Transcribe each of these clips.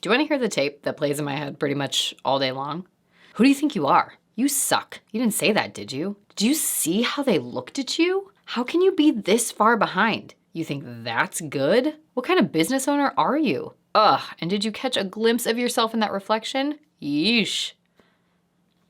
Do you want to hear the tape that plays in my head pretty much all day long? Who do you think you are? You suck. You didn't say that, did you? Did you see how they looked at you? How can you be this far behind? You think that's good? What kind of business owner are you? Ugh, and did you catch a glimpse of yourself in that reflection? Yeesh.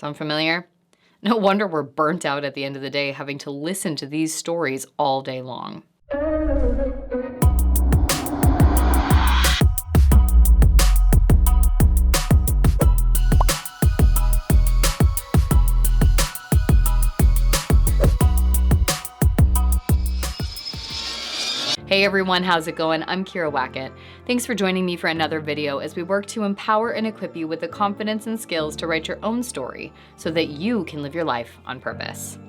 Sound familiar? No wonder we're burnt out at the end of the day having to listen to these stories all day long. Hey everyone, how's it going? I'm Wackett. Thanks for joining me for another video as we work to empower and equip you with the confidence and skills to write your own story so that you can live your life on purpose.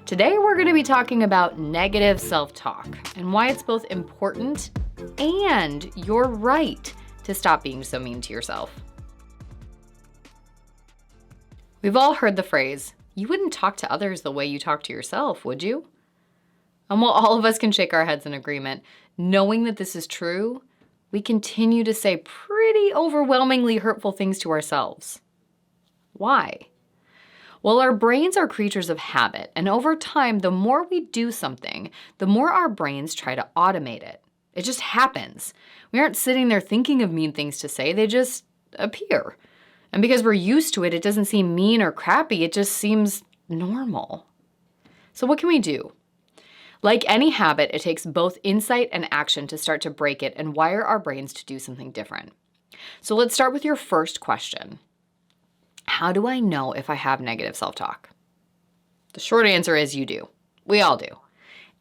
Today we're going to be talking about negative self-talk and why it's both important and your right to stop being so mean to yourself. We've all heard the phrase, "You wouldn't talk to others the way you talk to yourself, would you?" And while all of us can shake our heads in agreement, knowing that this is true, we continue to say pretty overwhelmingly hurtful things to ourselves. Why? Well, our brains are creatures of habit, and over time, the more we do something, the more our brains try to automate it. It just happens. We aren't sitting there thinking of mean things to say, they just appear. And because we're used to it, it doesn't seem mean or crappy, it just seems normal. So what can we do? Like any habit, it takes both insight and action to start to break it and wire our brains to do something different. So let's start with your first question. How do I know if I have negative self-talk? The short answer is you do. We all do.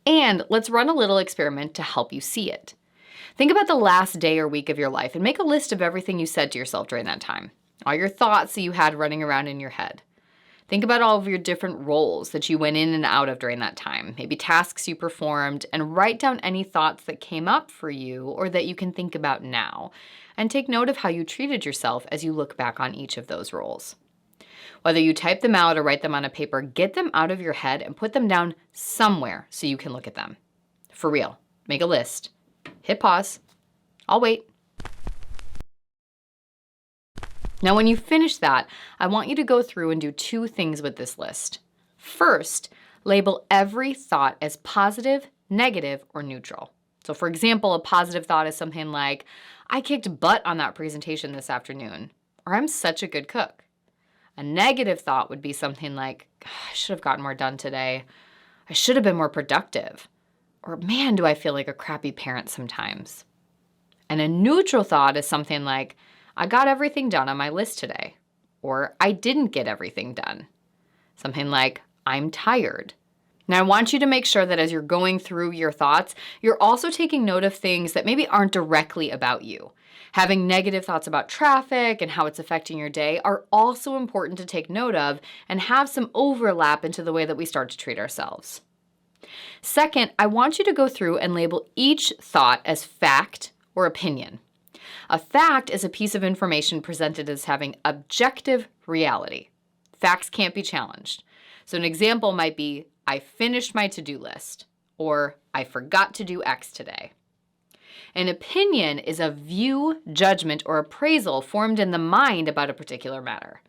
And let's run a little experiment to help you see it. Think about the last day or week of your life and make a list of everything you said to yourself during that time. All your thoughts that you had running around in your head. Think about all of your different roles that you went in and out of during that time, maybe tasks you performed, and write down any thoughts that came up for you or that you can think about now, and take note of how you treated yourself as you look back on each of those roles. Whether you type them out or write them on a paper, get them out of your head and put them down somewhere so you can look at them. For real, make a list. Hit pause. I'll wait. Now, when you finish that, I want you to go through and do two things with this list. First, label every thought as positive, negative, or neutral. So for example, a positive thought is something like, I kicked butt on that presentation this afternoon, or I'm such a good cook. A negative thought would be something like, I should have gotten more done today. I should have been more productive. Or man, do I feel like a crappy parent sometimes. And a neutral thought is something like, I got everything done on my list today, or I didn't get everything done. Something like, I'm tired. Now I want you to make sure that as you're going through your thoughts, you're also taking note of things that maybe aren't directly about you. Having negative thoughts about traffic and how it's affecting your day are also important to take note of and have some overlap into the way that we start to treat ourselves. Second, I want you to go through and label each thought as fact or opinion. A fact is a piece of information presented as having objective reality. Facts can't be challenged. So an example might be, I finished my to-do list, or I forgot to do X today. An opinion is a view, judgment, or appraisal formed in the mind about a particular matter.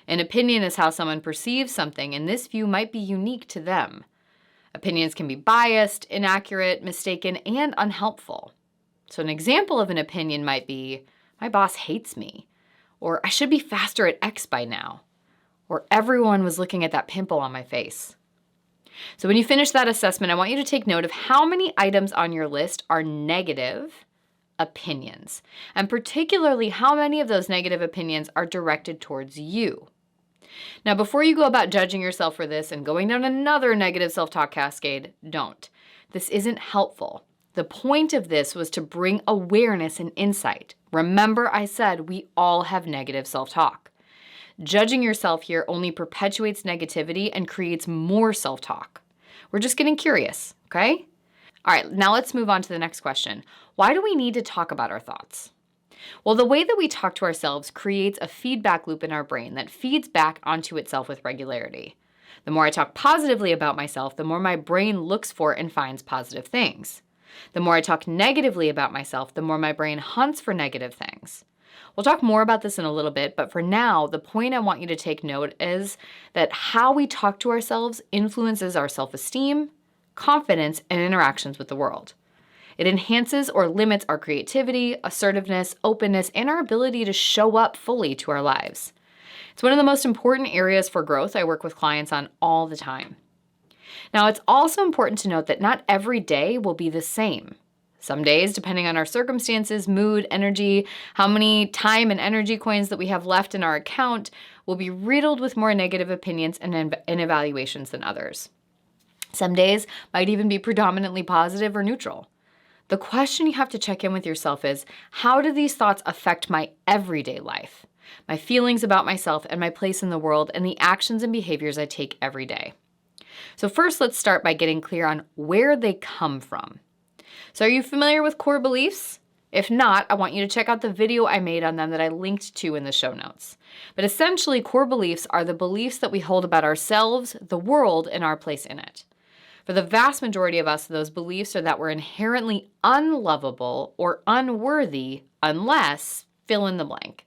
An opinion is how someone perceives something, and this view might be unique to them. Opinions can be biased, inaccurate, mistaken, and unhelpful. So an example of an opinion might be, my boss hates me, or I should be faster at X by now, or everyone was looking at that pimple on my face. So when you finish that assessment, I want you to take note of how many items on your list are negative opinions, and particularly how many of those negative opinions are directed towards you. Now, before you go about judging yourself for this and going down another negative self-talk cascade, don't. This isn't helpful. The point of this was to bring awareness and insight. Remember, I said we all have negative self-talk. Judging yourself here only perpetuates negativity and creates more self-talk. We're just getting curious, okay? All right, now let's move on to the next question. Why do we need to talk about our thoughts? Well, the way that we talk to ourselves creates a feedback loop in our brain that feeds back onto itself with regularity. The more I talk positively about myself, the more my brain looks for and finds positive things. The more I talk negatively about myself, the more my brain hunts for negative things. We'll talk more about this in a little bit, but for now, the point I want you to take note is that how we talk to ourselves influences our self-esteem, confidence, and interactions with the world. It enhances or limits our creativity, assertiveness, openness, and our ability to show up fully to our lives. It's one of the most important areas for growth I work with clients on all the time. Now, it's also important to note that not every day will be the same. Some days, depending on our circumstances, mood, energy, how many time and energy coins that we have left in our account, will be riddled with more negative opinions and evaluations than others. Some days might even be predominantly positive or neutral. The question you have to check in with yourself is, how do these thoughts affect my everyday life, my feelings about myself and my place in the world, and the actions and behaviors I take every day? So first, let's start by getting clear on where they come from. So are you familiar with core beliefs? If not, I want you to check out the video I made on them that I linked to in the show notes. But essentially, core beliefs are the beliefs that we hold about ourselves, the world, and our place in it. For the vast majority of us, those beliefs are that we're inherently unlovable or unworthy unless fill in the blank.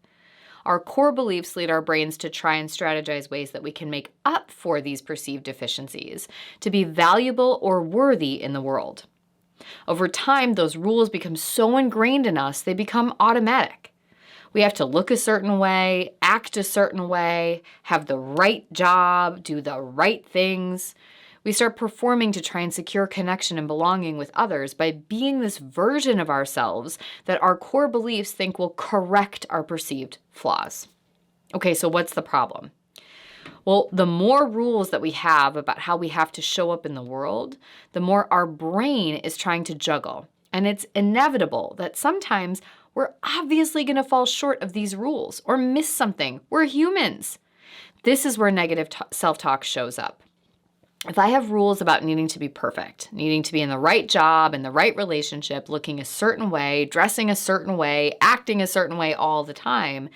Our core beliefs lead our brains to try and strategize ways that we can make up for these perceived deficiencies, to be valuable or worthy in the world. Over time, those rules become so ingrained in us, they become automatic. We have to look a certain way, act a certain way, have the right job, do the right things. We start performing to try and secure connection and belonging with others by being this version of ourselves that our core beliefs think will correct our perceived flaws. Okay, so what's the problem? Well, the more rules that we have about how we have to show up in the world, the more our brain is trying to juggle. And it's inevitable that sometimes we're obviously going to fall short of these rules or miss something. We're humans. This is where negative self-talk shows up. If I have rules about needing to be perfect, needing to be in the right job, in the right relationship, looking a certain way, dressing a certain way, acting a certain way all the time,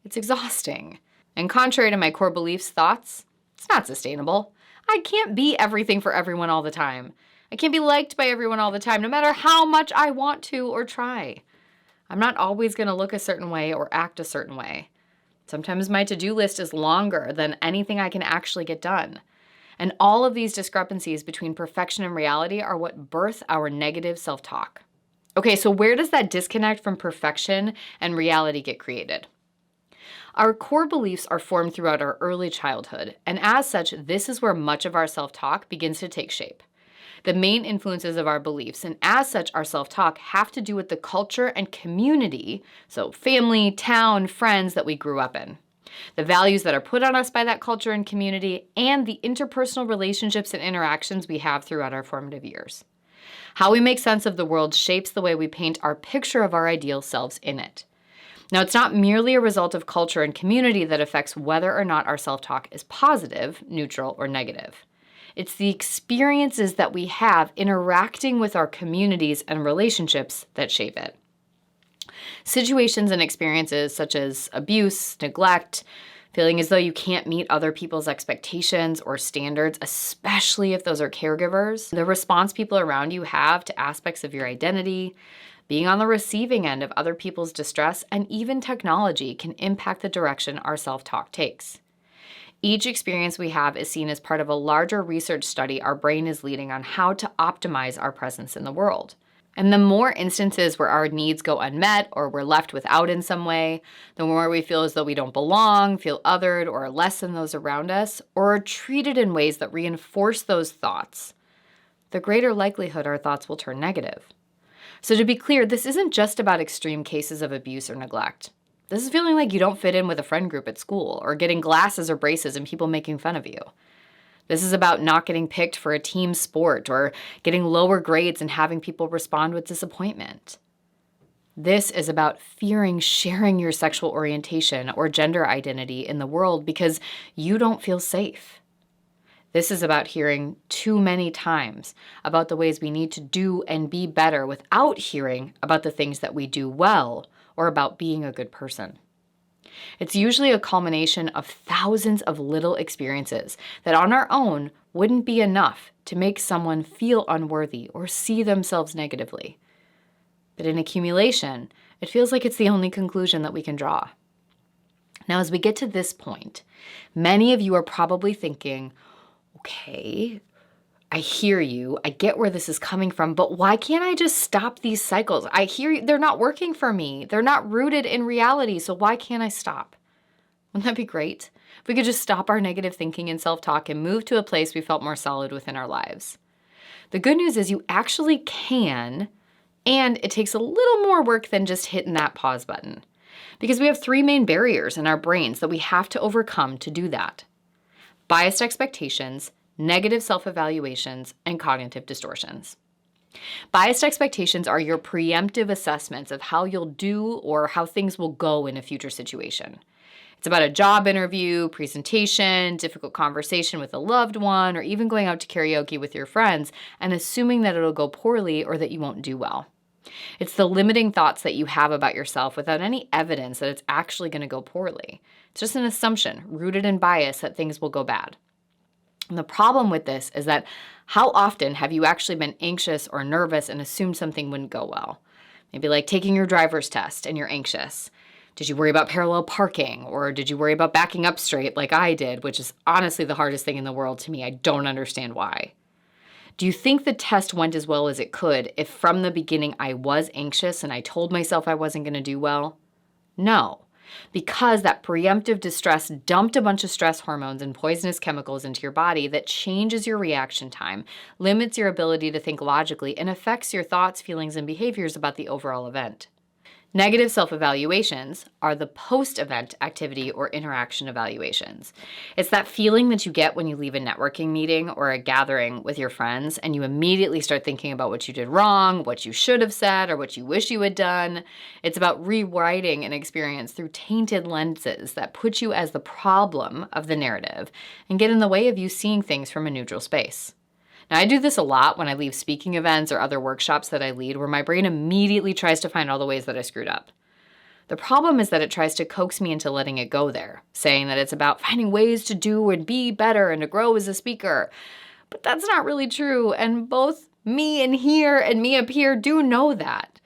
it's exhausting. And contrary to my core beliefs, thoughts, it's not sustainable. I can't be everything for everyone all the time. I can't be liked by everyone all the time, no matter how much I want to or try. I'm not always going to look a certain way or act a certain way. Sometimes my to-do list is longer than anything I can actually get done. And all of these discrepancies between perfection and reality are what birth our negative self-talk. Okay, so where does that disconnect from perfection and reality get created? Our core beliefs are formed throughout our early childhood, and as such, this is where much of our self-talk begins to take shape. The main influences of our beliefs, and as such, our self-talk, have to do with the culture and community, so family, town, friends that we grew up in. The values that are put on us by that culture and community, and the interpersonal relationships and interactions we have throughout our formative years. How we make sense of the world shapes the way we paint our picture of our ideal selves in it. Now, it's not merely a result of culture and community that affects whether or not our self-talk is positive, neutral, or negative. It's the experiences that we have interacting with our communities and relationships that shape it. Situations and experiences such as abuse, neglect, feeling as though you can't meet other people's expectations or standards, especially if those are caregivers, the response people around you have to aspects of your identity, being on the receiving end of other people's distress, and even technology can impact the direction our self-talk takes. Each experience we have is seen as part of a larger research study our brain is leading on how to optimize our presence in the world. And the more instances where our needs go unmet or we're left without in some way, the more we feel as though we don't belong, feel othered, or are less than those around us, or are treated in ways that reinforce those thoughts, the greater likelihood our thoughts will turn negative. So to be clear, this isn't just about extreme cases of abuse or neglect. This is feeling like you don't fit in with a friend group at school, or getting glasses or braces and people making fun of you. This is about not getting picked for a team sport, or getting lower grades and having people respond with disappointment. This is about fearing sharing your sexual orientation or gender identity in the world because you don't feel safe. This is about hearing too many times about the ways we need to do and be better without hearing about the things that we do well or about being a good person. It's usually a culmination of thousands of little experiences that on our own wouldn't be enough to make someone feel unworthy or see themselves negatively. But in accumulation, It feels like it's the only conclusion that we can draw. Now, as we get to this point, many of you are probably thinking, okay, I hear you. I get where this is coming from, but why can't I just stop these cycles? I hear you. They're not working for me. They're not rooted in reality. So why can't I stop? Wouldn't that be great? If we could just stop our negative thinking and self-talk and move to a place we felt more solid within our lives. The good news is you actually can, and it takes a little more work than just hitting that pause button. Because we have three main barriers in our brains that we have to overcome to do that: biased expectations, negative self-evaluations, and cognitive distortions. Biased expectations are your preemptive assessments of how you'll do or how things will go in a future situation. It's about a job interview, presentation, difficult conversation with a loved one, or even going out to karaoke with your friends and assuming that it'll go poorly or that you won't do well. It's the limiting thoughts that you have about yourself without any evidence that it's actually going to go poorly. It's just an assumption rooted in bias that things will go bad. And the problem with this is that how often have you actually been anxious or nervous and assumed something wouldn't go well? Maybe like taking your driver's test and you're anxious. Did you worry about parallel parking, or did you worry about backing up straight like I did, which is honestly the hardest thing in the world to me. I don't understand why. Do you think the test went as well as it could if from the beginning I was anxious and I told myself I wasn't going to do well? No. Because that preemptive distress dumped a bunch of stress hormones and poisonous chemicals into your body that changes your reaction time, limits your ability to think logically, and affects your thoughts, feelings, and behaviors about the overall event. Negative self-evaluations are the post-event activity or interaction evaluations. It's that feeling that you get when you leave a networking meeting or a gathering with your friends and you immediately start thinking about what you did wrong, what you should have said, or what you wish you had done. It's about rewriting an experience through tainted lenses that put you as the problem of the narrative and get in the way of you seeing things from a neutral space. Now, I do this a lot when I leave speaking events or other workshops that I lead, where my brain immediately tries to find all the ways that I screwed up. The problem is that it tries to coax me into letting it go there, saying that it's about finding ways to do and be better and to grow as a speaker. But that's not really true, and both me in here and me up here do know that.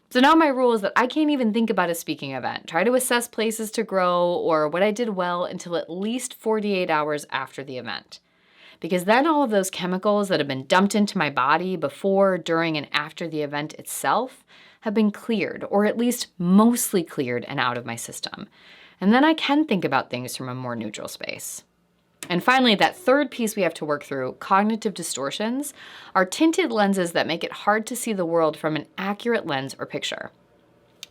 So now my rule is that I can't even think about a speaking event, try to assess places to grow or what I did well until at least 48 hours after the event. Because then all of those chemicals that have been dumped into my body before, during, and after the event itself have been cleared, or at least mostly cleared and out of my system. And then I can think about things from a more neutral space. And finally, that third piece we have to work through, cognitive distortions, are tinted lenses that make it hard to see the world from an accurate lens or picture.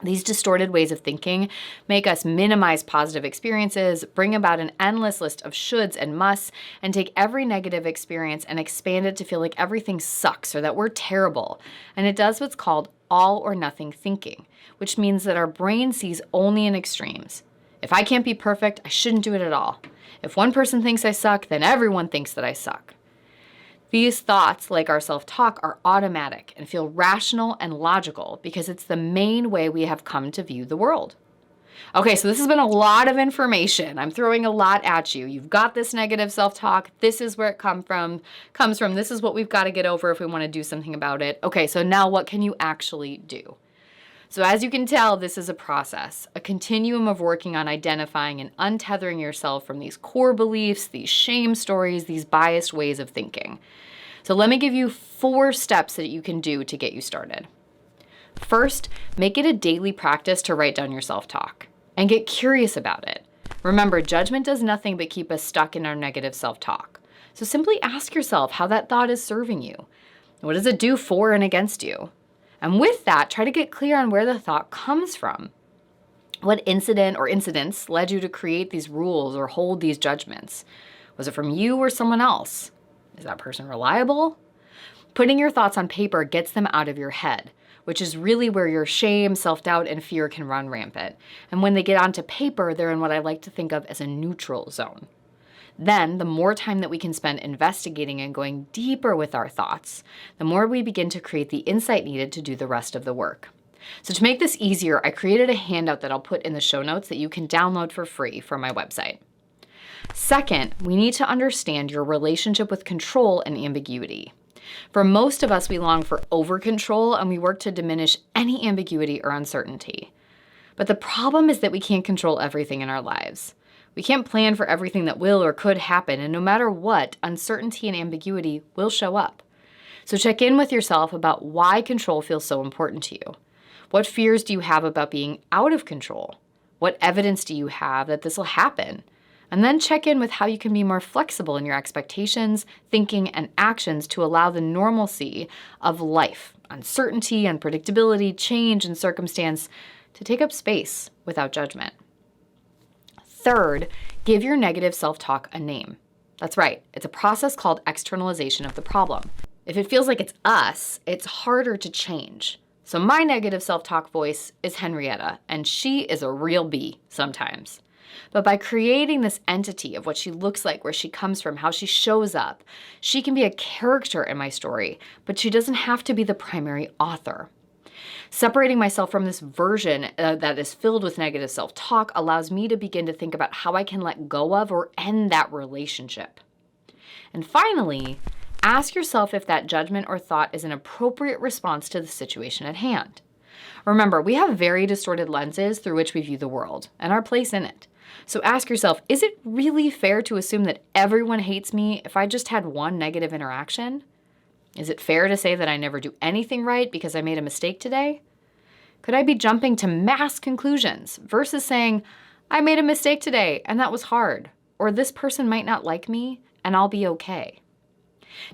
These distorted ways of thinking make us minimize positive experiences, bring about an endless list of shoulds and musts, and take every negative experience and expand it to feel like everything sucks or that we're terrible. And it does what's called all or nothing thinking, which means that our brain sees only in extremes. If I can't be perfect, I shouldn't do it at all. If one person thinks I suck, then everyone thinks that I suck. These thoughts, like our self-talk, are automatic and feel rational and logical because it's the main way we have come to view the world. Okay, so this has been a lot of information. I'm throwing a lot at you. You've got this negative self-talk. This is where it comes from. This is what we've got to get over if we want to do something about it. Okay, so now what can you actually do? So as you can tell, this is a process, a continuum of working on identifying and untethering yourself from these core beliefs, these shame stories, these biased ways of thinking. So let me give you 4 steps that you can do to get you started. First, make it a daily practice to write down your self-talk and get curious about it. Remember, judgment does nothing but keep us stuck in our negative self-talk. So simply ask yourself how that thought is serving you. What does it do for and against you? And with that, try to get clear on where the thought comes from. What incident or incidents led you to create these rules or hold these judgments? Was it from you or someone else? Is that person reliable? Putting your thoughts on paper gets them out of your head, which is really where your shame, self-doubt, and fear can run rampant. And when they get onto paper, they're in what I like to think of as a neutral zone. Then, the more time that we can spend investigating and going deeper with our thoughts, the more we begin to create the insight needed to do the rest of the work. So to make this easier, I created a handout that I'll put in the show notes that you can download for free from my website. Second, we need to understand your relationship with control and ambiguity. For most of us, we long for over-control and we work to diminish any ambiguity or uncertainty. But the problem is that we can't control everything in our lives. We can't plan for everything that will or could happen, and no matter what, uncertainty and ambiguity will show up. So check in with yourself about why control feels so important to you. What fears do you have about being out of control? What evidence do you have that this will happen? And then check in with how you can be more flexible in your expectations, thinking, and actions to allow the normalcy of life, uncertainty, unpredictability, change, and circumstance to take up space without judgment. Third, give your negative self-talk a name. That's right, it's a process called externalization of the problem. If it feels like it's us, it's harder to change. So my negative self-talk voice is Henrietta, and she is a real bee sometimes. But by creating this entity of what she looks like, where she comes from, how she shows up, she can be a character in my story, but she doesn't have to be the primary author. Separating myself from this version that is filled with negative self-talk allows me to begin to think about how I can let go of or end that relationship. And finally, ask yourself if that judgment or thought is an appropriate response to the situation at hand. Remember, we have very distorted lenses through which we view the world and our place in it. So ask yourself, is it really fair to assume that everyone hates me if I just had one negative interaction? Is it fair to say that I never do anything right because I made a mistake today? Could I be jumping to mass conclusions versus saying, I made a mistake today and that was hard, or this person might not like me and I'll be okay?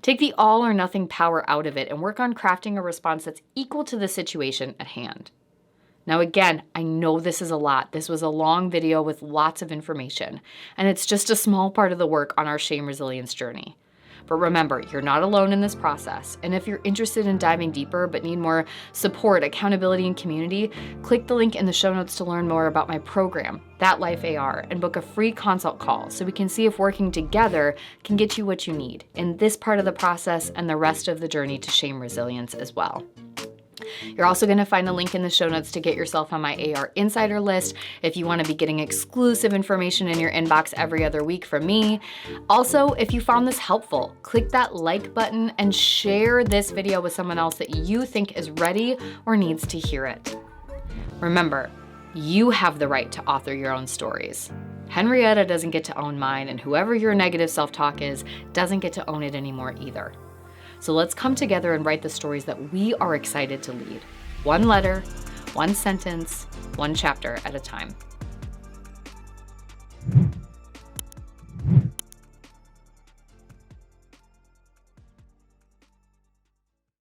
Take the all or nothing power out of it and work on crafting a response that's equal to the situation at hand. Now again, I know this is a lot. This was a long video with lots of information, and it's just a small part of the work on our shame resilience journey. But remember, you're not alone in this process, and if you're interested in diving deeper but need more support, accountability, and community, click the link in the show notes to learn more about my program, That Life AR, and book a free consult call so we can see if working together can get you what you need in this part of the process and the rest of the journey to shame resilience as well. You're also going to find a link in the show notes to get yourself on my AR Insider list if you want to be getting exclusive information in your inbox every other week from me. Also, if you found this helpful, click that like button and share this video with someone else that you think is ready or needs to hear it. Remember, you have the right to author your own stories. Henrietta doesn't get to own mine, and whoever your negative self-talk is doesn't get to own it anymore either. So let's come together and write the stories that we are excited to lead. One letter, one sentence, one chapter at a time.